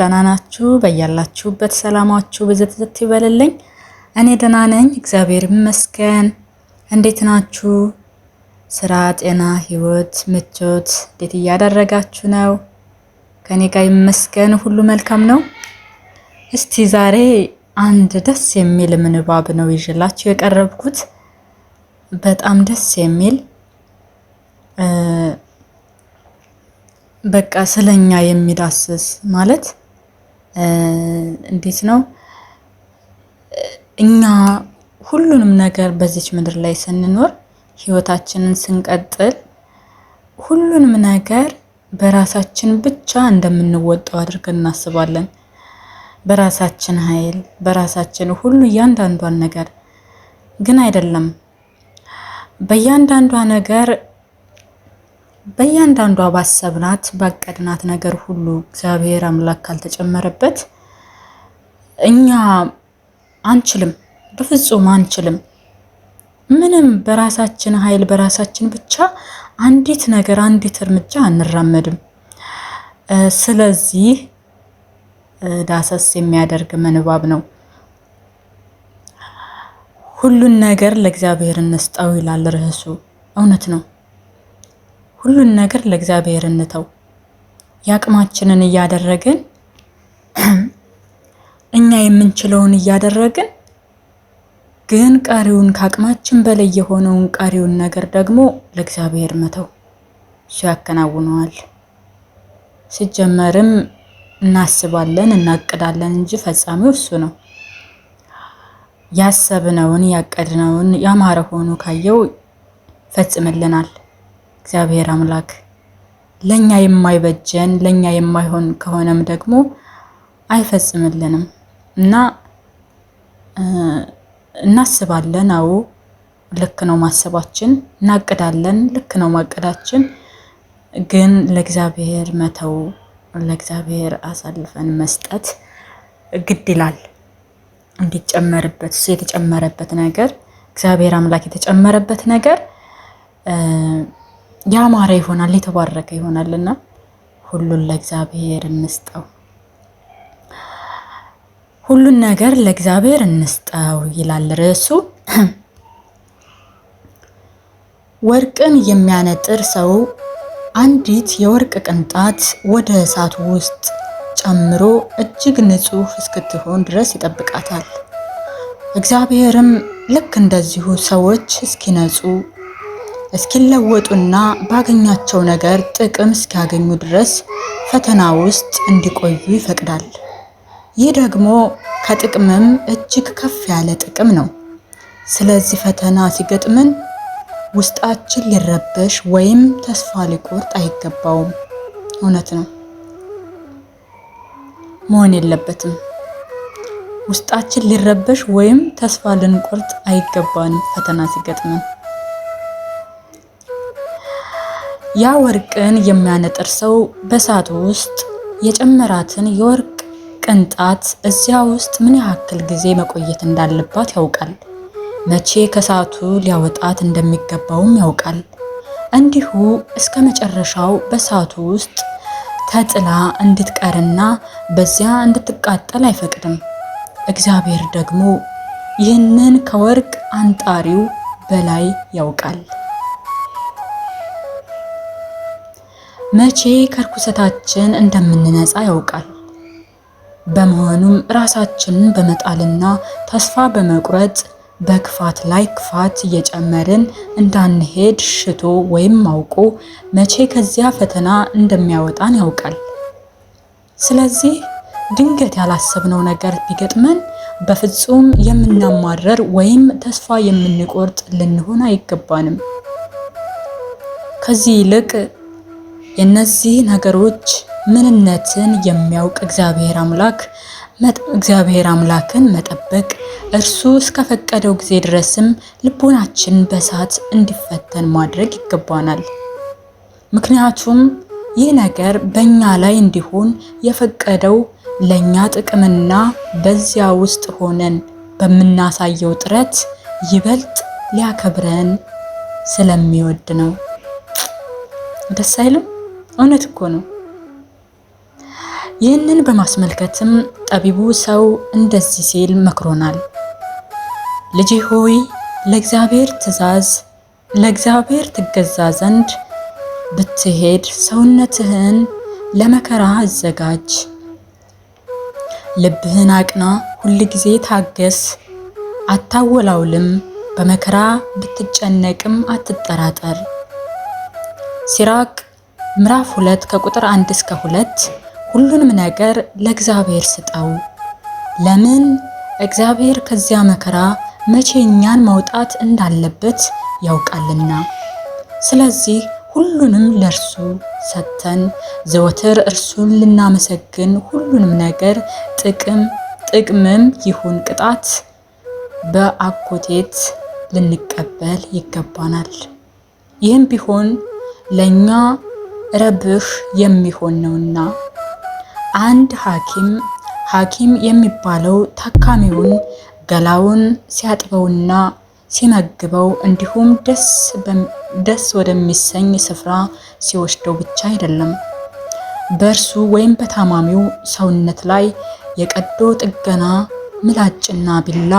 ደህና ናችሁ? በያላችሁበት ሰላማችሁ ብዝት ይበልልኝ። እኔ ደህና ነኝ፣ እግዚአብሔር ይመስገን። እንዴት ናችሁ? ስራ፣ ጤና፣ ህይወት፣ ምቾት እንዴት እያደረጋችሁ ነው? ከኔ ጋር ይመስገን ሁሉ መልካም ነው። እስቲ ዛሬ አንድ ደስ የሚል ምንባብ ነው ይዤላችሁ የቀረብኩት። በጣም ደስ የሚል በቃ ስለኛ የሚዳስስ ማለት እንዴት ነው? እኛ ሁሉንም ነገር በዚች ምድር ላይ ስንኖር ህይወታችንን ስንቀጥል ሁሉንም ነገር በራሳችን ብቻ እንደምንወጣው አድርገን እናስባለን። በራሳችን ኃይል፣ በራሳችን ሁሉ እያንዳንዷን ነገር ግን አይደለም። በእያንዳንዷ ባሰብናት ባቀድናት ነገር ሁሉ እግዚአብሔር አምላክ ካልተጨመረበት እኛ አንችልም፣ በፍጹም አንችልም። ምንም በራሳችን ኃይል በራሳችን ብቻ አንዲት እርምጃ አንራመድም። ስለዚህ ዳሰስ የሚያደርግ ምንባብ ነው። ሁሉን ነገር ለእግዚአብሔር እንስጠው ይላል ርዕሱ። እውነት ነው። ሁሉን ነገር ለእግዚአብሔር እንተው። ያቅማችንን እያደረግን እኛ የምንችለውን እያደረግን ግን ቀሪውን ከአቅማችን በላይ የሆነውን ቀሪውን ነገር ደግሞ ለእግዚአብሔር መተው። እሱ ያከናውነዋል። ሲጀመርም እናስባለን እናቅዳለን እንጂ ፈጻሚው እሱ ነው። ያሰብነውን ያቀድነውን ያማረ ሆኖ ካየው ፈጽምልናል እግዚአብሔር አምላክ። ለኛ የማይበጀን ለኛ የማይሆን ከሆነም ደግሞ አይፈጽምልንም እና እናስባለን። አዎ ልክ ነው ማሰባችን፣ እናቅዳለን፣ ልክ ነው ማቀዳችን። ግን ለእግዚአብሔር መተው፣ ለእግዚአብሔር አሳልፈን መስጠት ግድ ይላል። እንዲጨመርበት እሱ የተጨመረበት ነገር እግዚአብሔር አምላክ የተጨመረበት ነገር ያማረ ይሆናል፣ የተባረከ ይሆናልና ሁሉን ለእግዚአብሔር እንስጠው። ሁሉን ነገር ለእግዚአብሔር እንስጠው ይላል ርዕሱ። ወርቅን የሚያነጥር ሰው አንዲት የወርቅ ቅንጣት ወደ እሳት ውስጥ ጨምሮ እጅግ ንጹሕ እስክትሆን ድረስ ይጠብቃታል። እግዚአብሔርም ልክ እንደዚሁ ሰዎች እስኪነጹ እስኪለወጡና ባገኛቸው ነገር ጥቅም እስኪያገኙ ድረስ ፈተና ውስጥ እንዲቆዩ ይፈቅዳል። ይህ ደግሞ ከጥቅምም እጅግ ከፍ ያለ ጥቅም ነው። ስለዚህ ፈተና ሲገጥመን ውስጣችን ሊረበሽ ወይም ተስፋ ሊቆርጥ አይገባውም። እውነት ነው፣ መሆን የለበትም። ውስጣችን ሊረበሽ ወይም ተስፋ ልንቆርጥ አይገባንም ፈተና ሲገጥመን። ያ ወርቅን የሚያነጥር ሰው በእሳት ውስጥ የጨመራትን የወርቅ ቅንጣት እዚያ ውስጥ ምን ያክል ጊዜ መቆየት እንዳለባት ያውቃል። መቼ ከእሳቱ ሊያወጣት እንደሚገባውም ያውቃል። እንዲሁ እስከ መጨረሻው በእሳቱ ውስጥ ተጥላ እንድትቀርና በዚያ እንድትቃጠል አይፈቅድም። እግዚአብሔር ደግሞ ይህንን ከወርቅ አንጣሪው በላይ ያውቃል። መቼ ከርኩሰታችን እንደምንነጻ ያውቃል። በመሆኑም ራሳችንን በመጣልና ተስፋ በመቁረጥ በክፋት ላይ ክፋት እየጨመርን እንዳንሄድ ሽቶ ወይም አውቆ መቼ ከዚያ ፈተና እንደሚያወጣን ያውቃል። ስለዚህ ድንገት ያላሰብነው ነገር ቢገጥመን በፍጹም የምናማረር ወይም ተስፋ የምንቆርጥ ልንሆን አይገባንም። ከዚህ ይልቅ የነዚህ ነገሮች ምንነትን የሚያውቅ እግዚአብሔር አምላክን መጠበቅ፣ እርሱ እስከፈቀደው ጊዜ ድረስም ልቦናችን በእሳት እንዲፈተን ማድረግ ይገባናል። ምክንያቱም ይህ ነገር በእኛ ላይ እንዲሆን የፈቀደው ለእኛ ጥቅምና በዚያ ውስጥ ሆነን በምናሳየው ጥረት ይበልጥ ሊያከብረን ስለሚወድ ነው። ደስ አይልም? እውነት እኮ ነው። ይህንን በማስመልከትም ጠቢቡ ሰው እንደዚህ ሲል መክሮናል። ልጄ ሆይ ለእግዚአብሔር ትገዛ ዘንድ ብትሄድ ሰውነትህን ለመከራ አዘጋጅ። ልብህን አቅና፣ ሁልጊዜ ታገስ፣ አታወላውልም። በመከራ ብትጨነቅም አትጠራጠር። ሲራክ ምዕራፍ 2 ከቁጥር 1 እስከ 2 ሁሉንም ነገር ለእግዚአብሔር ስጠው። ለምን? እግዚአብሔር ከዚያ መከራ መቼ እኛን ማውጣት እንዳለበት ያውቃልና። ስለዚህ ሁሉንም ለእርሱ ሰጥተን ዘወትር እርሱን ልናመሰግን፣ ሁሉንም ነገር ጥቅምም ይሁን ቅጣት በአኮቴት ልንቀበል ይገባናል። ይህም ቢሆን ለኛ ረብህ የሚሆን ነውና። አንድ ሐኪም የሚባለው ታካሚውን ገላውን ሲያጥበውና ሲመግበው እንዲሁም ደስ ወደሚሰኝ ስፍራ ሲወስደው ብቻ አይደለም፣ በእርሱ ወይም በታማሚው ሰውነት ላይ የቀዶ ጥገና ምላጭና ቢላ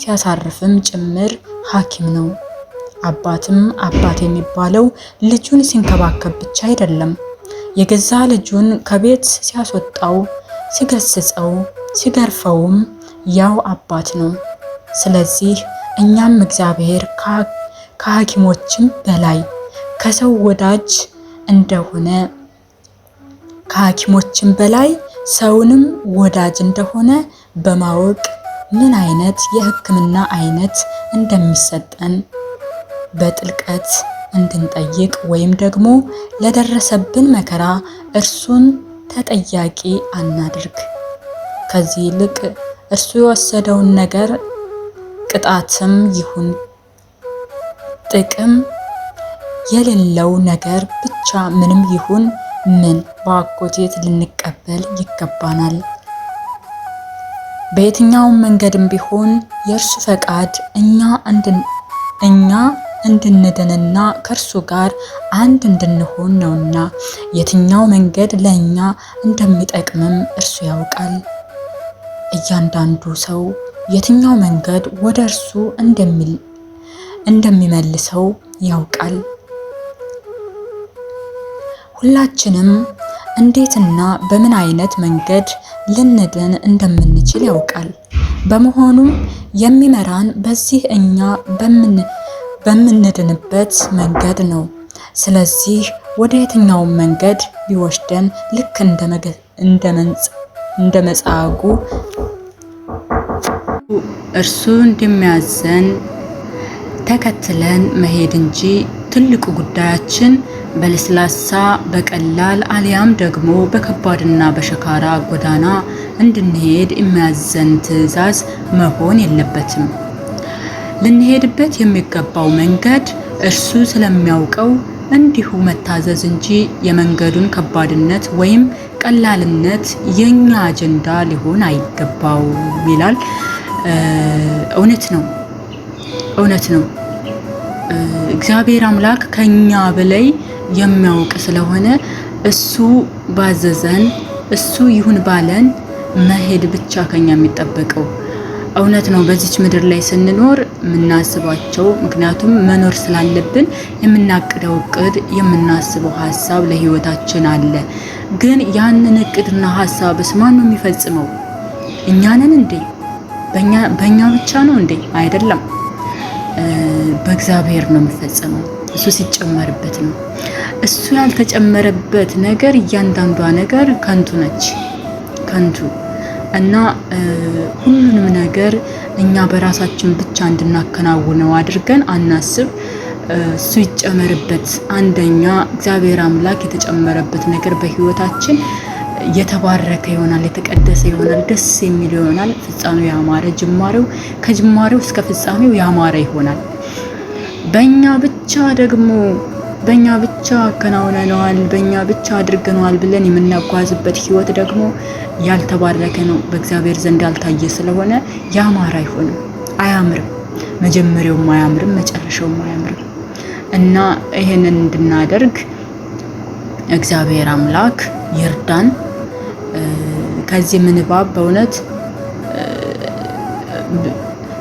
ሲያሳርፍም ጭምር ሐኪም ነው። አባት የሚባለው ልጁን ሲንከባከብ ብቻ አይደለም፣ የገዛ ልጁን ከቤት ሲያስወጣው፣ ሲገስጸው፣ ሲገርፈውም ያው አባት ነው። ስለዚህ እኛም እግዚአብሔር ከሐኪሞችም በላይ ከሰው ወዳጅ እንደሆነ ከሐኪሞችም በላይ ሰውንም ወዳጅ እንደሆነ በማወቅ ምን አይነት የሕክምና አይነት እንደሚሰጠን በጥልቀት እንድንጠይቅ ወይም ደግሞ ለደረሰብን መከራ እርሱን ተጠያቂ አናድርግ። ከዚህ ይልቅ እርሱ የወሰደውን ነገር ቅጣትም ይሁን ጥቅም የሌለው ነገር ብቻ ምንም ይሁን ምን በአኮቴት ልንቀበል ይገባናል። በየትኛውም መንገድም ቢሆን የእርሱ ፈቃድ እኛ እንድንድንና ከእርሱ ጋር አንድ እንድንሆን ነውና የትኛው መንገድ ለእኛ እንደሚጠቅምም እርሱ ያውቃል። እያንዳንዱ ሰው የትኛው መንገድ ወደ እርሱ እንደሚመልሰው ያውቃል። ሁላችንም እንዴትና በምን አይነት መንገድ ልንድን እንደምንችል ያውቃል። በመሆኑም የሚመራን በዚህ እኛ በምንድንበት መንገድ ነው። ስለዚህ ወደ የትኛውም መንገድ ቢወስደን ልክ እንደ መጻጉዕ እርሱ እንደሚያዘን ተከትለን መሄድ እንጂ ትልቁ ጉዳያችን በለስላሳ በቀላል አሊያም ደግሞ በከባድና በሸካራ ጎዳና እንድንሄድ የሚያዘን ትዕዛዝ መሆን የለበትም። ልንሄድበት የሚገባው መንገድ እርሱ ስለሚያውቀው እንዲሁ መታዘዝ እንጂ የመንገዱን ከባድነት ወይም ቀላልነት የኛ አጀንዳ ሊሆን አይገባውም ይላል። እውነት ነው። እግዚአብሔር አምላክ ከኛ በላይ የሚያውቅ ስለሆነ እሱ ባዘዘን እሱ ይሁን ባለን መሄድ ብቻ ከኛ የሚጠበቀው እውነት ነው። በዚች ምድር ላይ ስንኖር የምናስባቸው ምክንያቱም መኖር ስላለብን የምናቅደው እቅድ የምናስበው ሀሳብ ለህይወታችን አለ። ግን ያንን እቅድና ሀሳብስ ማን ነው የሚፈጽመው? እኛ ነን እንዴ? በእኛ ብቻ ነው እንዴ? አይደለም። በእግዚአብሔር ነው የሚፈጸመው። እሱ ሲጨመርበት ነው። እሱ ያልተጨመረበት ነገር እያንዳንዷ ነገር ከንቱ ነች፣ ከንቱ እና ሁሉንም ነገር እኛ በራሳችን ብቻ እንድናከናውነው አድርገን አናስብ። እሱ ይጨመርበት። አንደኛ እግዚአብሔር አምላክ የተጨመረበት ነገር በህይወታችን የተባረከ ይሆናል፣ የተቀደሰ ይሆናል፣ ደስ የሚል ይሆናል። ፍጻሜው ያማረ፣ ከጅማሬው እስከ ፍጻሜው ያማረ ይሆናል። በእኛ ብቻ አከናውነነዋል፣ በእኛ ብቻ አድርገነዋል ብለን የምናጓዝበት ህይወት ደግሞ ያልተባረከ ነው፣ በእግዚአብሔር ዘንድ ያልታየ ስለሆነ ያማረ አይሆንም፣ አያምርም። መጀመሪያውም አያምርም፣ መጨረሻውም አያምርም። እና ይሄንን እንድናደርግ እግዚአብሔር አምላክ ይርዳን። ከዚህ ምንባብ በእውነት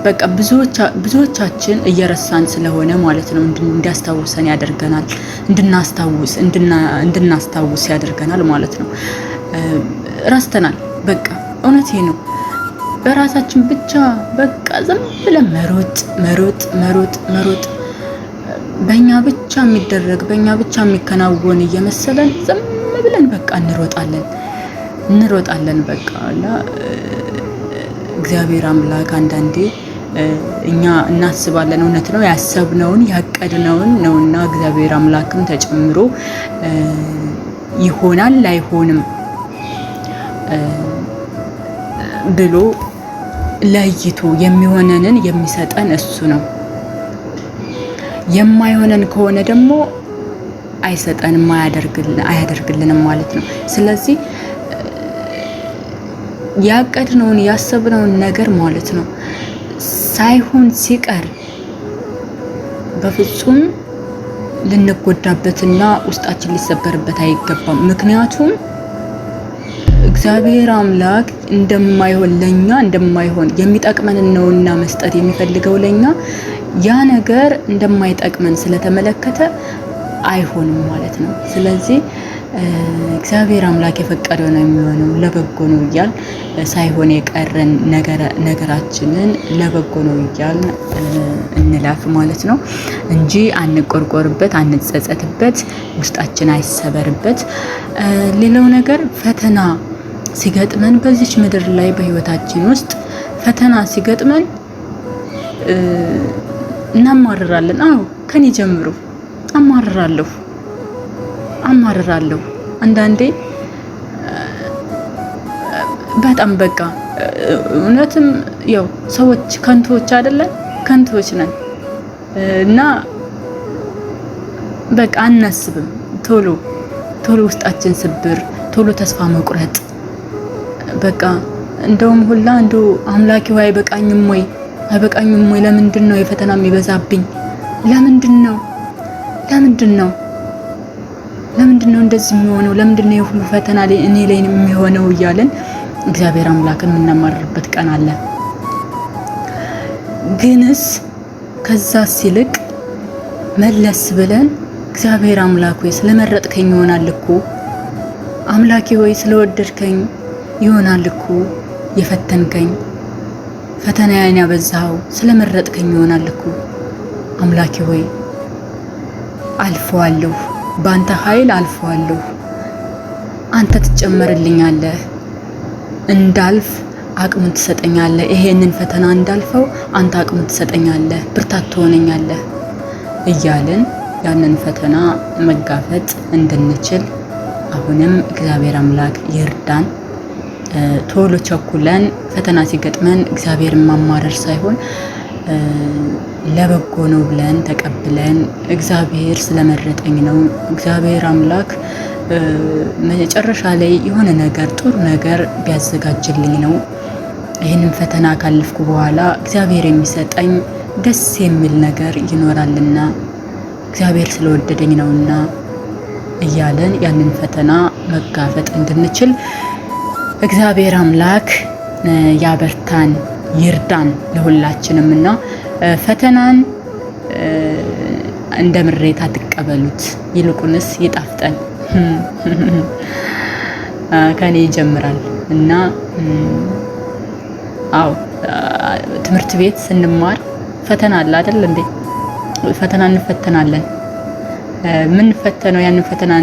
በቃ ብዙዎቻችን እየረሳን ስለሆነ ማለት ነው እንዲያስታውሰን ያደርገናል፣ እንድናስታውስ ያደርገናል ማለት ነው። ረስተናል። በቃ እውነቴ ነው። በራሳችን ብቻ በቃ ዝም ብለን መሮጥ በእኛ ብቻ የሚደረግ በእኛ ብቻ የሚከናወን እየመሰለን ዝም ብለን በቃ እንሮጣለን በቃ እና እግዚአብሔር አምላክ አንዳንዴ እኛ እናስባለን፣ እውነት ነው፣ ያሰብነውን ያቀድነውን ነውና እግዚአብሔር አምላክም ተጨምሮ ይሆናል ላይሆንም ብሎ ለይቶ የሚሆነንን የሚሰጠን እሱ ነው። የማይሆነን ከሆነ ደግሞ አይሰጠንም፣ አያደርግልንም ማለት ነው። ስለዚህ ያቀድነውን ያሰብነውን ነገር ማለት ነው ሳይሆን ሲቀር በፍጹም ልንጎዳበትና ውስጣችን ሊሰበርበት አይገባም። ምክንያቱም እግዚአብሔር አምላክ እንደማይሆን የሚጠቅመን ነውና መስጠት የሚፈልገው ለኛ ያ ነገር እንደማይጠቅመን ስለተመለከተ አይሆንም ማለት ነው። ስለዚህ እግዚአብሔር አምላክ የፈቀደው ነው የሚሆነው፣ ለበጎ ነው እያል ሳይሆን የቀረን ነገራችንን ለበጎ ነው እያል እንላፍ ማለት ነው እንጂ አንቆርቆርበት፣ አንጸጸትበት፣ ውስጣችን አይሰበርበት። ሌላው ነገር ፈተና ሲገጥመን በዚች ምድር ላይ በህይወታችን ውስጥ ፈተና ሲገጥመን እናማርራለን። አዎ ከኔ ጀምሮ አማርራለሁ አንዳንዴ በጣም በቃ እውነትም ያው ሰዎች ከንቶች አይደለን፣ ከንቶች ነን እና በቃ አናስብም። ቶሎ ውስጣችን ስብር፣ ቶሎ ተስፋ መቁረጥ በቃ እንደውም ሁላ እንደው አምላኬ ሆይ አይበቃኝም ወይ ለምንድን ነው የፈተና የሚበዛብኝ? ለምንድን ነው እንደዚህ የሚሆነው? ለምንድን ነው የሁሉ ፈተና እኔ ላይ የሚሆነው እያለን እግዚአብሔር አምላክን የምናማርርበት ቀን አለ። ግንስ ከዛስ ይልቅ መለስ ብለን እግዚአብሔር አምላክ ሆይ ስለመረጥከኝ ይሆናል እኮ፣ አምላኬ ሆይ ስለወደድከኝ ይሆናል እኮ የፈተንከኝ፣ ፈተናዬን ያበዛው ስለመረጥከኝ ይሆናል እኮ፣ አምላኬ ሆይ አልፈዋለሁ፣ በአንተ ኃይል አልፈዋለሁ፣ አንተ ትጨመርልኛለህ፣ እንዳልፍ አቅሙን ትሰጠኛለህ፣ ይሄንን ፈተና እንዳልፈው አንተ አቅሙን ትሰጠኛለህ፣ ብርታት ትሆነኛለህ እያልን ያንን ፈተና መጋፈጥ እንድንችል አሁንም እግዚአብሔር አምላክ ይርዳን። ቶሎ ቸኩለን ፈተና ሲገጥመን እግዚአብሔርን ማማረር ሳይሆን ለበጎ ነው ብለን ተቀብለን እግዚአብሔር ስለመረጠኝ ነው፣ እግዚአብሔር አምላክ መጨረሻ ላይ የሆነ ነገር ጥሩ ነገር ቢያዘጋጅልኝ ነው፣ ይህንን ፈተና ካለፍኩ በኋላ እግዚአብሔር የሚሰጠኝ ደስ የሚል ነገር ይኖራልና እግዚአብሔር ስለወደደኝ ነውና እያለን ያንን ፈተና መጋፈጥ እንድንችል እግዚአብሔር አምላክ ያበርታን፣ ይርዳን ለሁላችንም። እና ፈተናን እንደ ምሬት አትቀበሉት፣ ይልቁንስ ይጣፍጠን። ከኔ ይጀምራል እና አዎ ትምህርት ቤት ስንማር ፈተና አለ አይደል እንዴ? ፈተና እንፈተናለን። ምን ፈተነው? ያንን ፈተና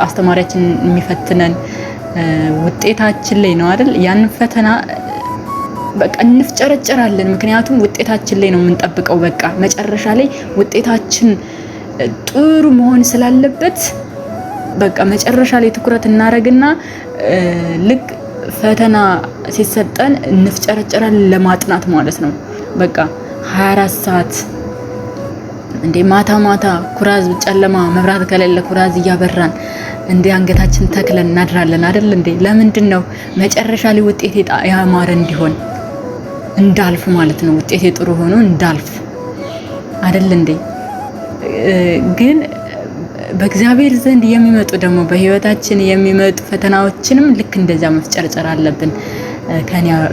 አስተማሪያችን የሚፈትነን ውጤታችን ላይ ነው አይደል? ያንን ፈተና በቃ እንፍጨረጨራለን። ምክንያቱም ውጤታችን ላይ ነው የምንጠብቀው። በቃ መጨረሻ ላይ ውጤታችን ጥሩ መሆን ስላለበት በቃ መጨረሻ ላይ ትኩረት እናረግና ልክ ፈተና ሲሰጠን እንፍጨረጨራለን ለማጥናት ማለት ነው። በቃ 24 ሰዓት እንዴ ማታ ኩራዝ ጨለማ መብራት ከሌለ ኩራዝ እያበራን እንዴ አንገታችን ተክለን እናድራለን አይደል እንዴ? ለምንድን ነው መጨረሻ ላይ ውጤቴ ያማረ እንዲሆን እንዳልፍ ማለት ነው። ውጤቴ ጥሩ ሆኖ እንዳልፍ አይደል እንዴ? ግን በእግዚአብሔር ዘንድ የሚመጡ ደግሞ በህይወታችን የሚመጡ ፈተናዎችንም ልክ እንደዛ መፍጨርጨር አለብን።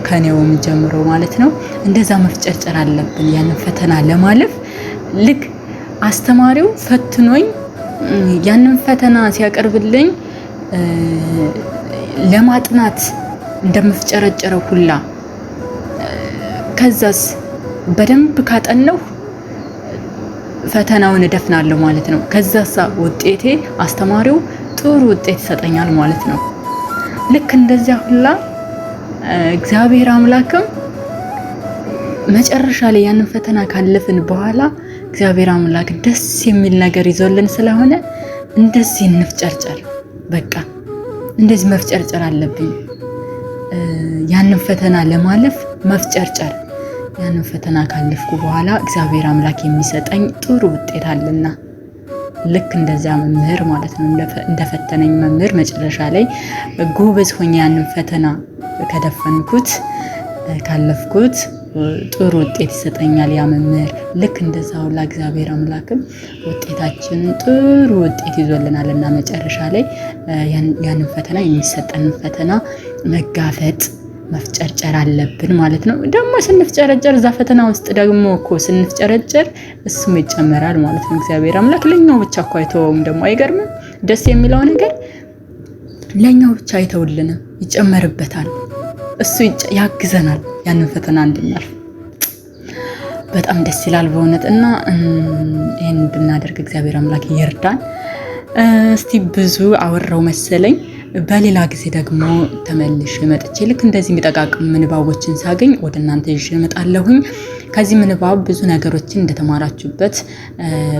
ከኔውም ጀምሮ ማለት ነው። እንደዛ መፍጨርጨር አለብን ያንን ፈተና ለማለፍ። ልክ አስተማሪው ፈትኖኝ ያንን ፈተና ሲያቀርብልኝ ለማጥናት እንደምፍጨረጨረው ሁላ ከዛስ በደንብ ካጠናሁ ፈተናውን እደፍናለሁ ማለት ነው። ከዛሳ ውጤቴ አስተማሪው ጥሩ ውጤት ይሰጠኛል ማለት ነው። ልክ እንደዚያ ሁላ እግዚአብሔር አምላክም መጨረሻ ላይ ያንን ፈተና ካለፍን በኋላ እግዚአብሔር አምላክ ደስ የሚል ነገር ይዞልን ስለሆነ እንደዚህ እንፍጨርጨር። በቃ እንደዚህ መፍጨርጨር አለብኝ። ያንን ፈተና ለማለፍ መፍጨርጨር። ያንን ፈተና ካለፍኩ በኋላ እግዚአብሔር አምላክ የሚሰጠኝ ጥሩ ውጤት አለና ልክ እንደዛ መምህር ማለት ነው እንደፈተነኝ መምህር መጨረሻ ላይ ጎበዝ ሆኜ ያንን ፈተና ከደፈንኩት ካለፍኩት ጥሩ ውጤት ይሰጠኛል ያ መምህር። ልክ እንደዛ ሁላ እግዚአብሔር አምላክም ውጤታችንን ጥሩ ውጤት ይዞልናልና መጨረሻ ላይ ያንን ፈተና የሚሰጠንን ፈተና መጋፈጥ መፍጨርጨር አለብን ማለት ነው። ደግሞ ስንፍጨረጨር እዛ ፈተና ውስጥ ደግሞ እኮ ስንፍጨረጨር እሱም ይጨመራል ማለት ነው። እግዚአብሔር አምላክ ለኛው ብቻ እኮ አይተውም። ደግሞ አይገርምም? ደስ የሚለው ነገር ለኛው ብቻ አይተውልንም፣ ይጨመርበታል። እሱ ያግዘናል ያንን ፈተና እንድናልፍ። በጣም ደስ ይላል በእውነት እና ይሄን እንድናደርግ እግዚአብሔር አምላክ ይርዳን። እስቲ ብዙ አወራው መሰለኝ። በሌላ ጊዜ ደግሞ ተመልሼ መጥቼ ልክ እንደዚህ የሚጠቃቅም ምንባቦችን ሳገኝ ወደ እናንተ ይዤ እመጣለሁኝ። ከዚህ ምንባብ ብዙ ነገሮችን እንደተማራችሁበት፣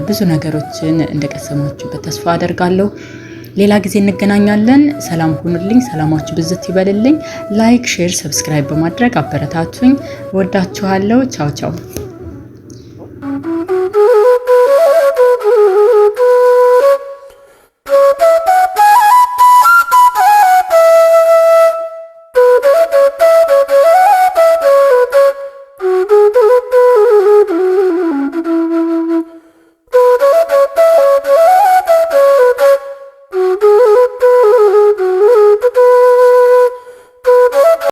ብዙ ነገሮችን እንደቀሰማችሁበት ተስፋ አደርጋለሁ። ሌላ ጊዜ እንገናኛለን። ሰላም ሁኑልኝ። ሰላማችሁ ብዝት ይበልልኝ። ላይክ፣ ሼር፣ ሰብስክራይብ በማድረግ አበረታቱኝ። ወዳችኋለሁ። ቻው ቻው።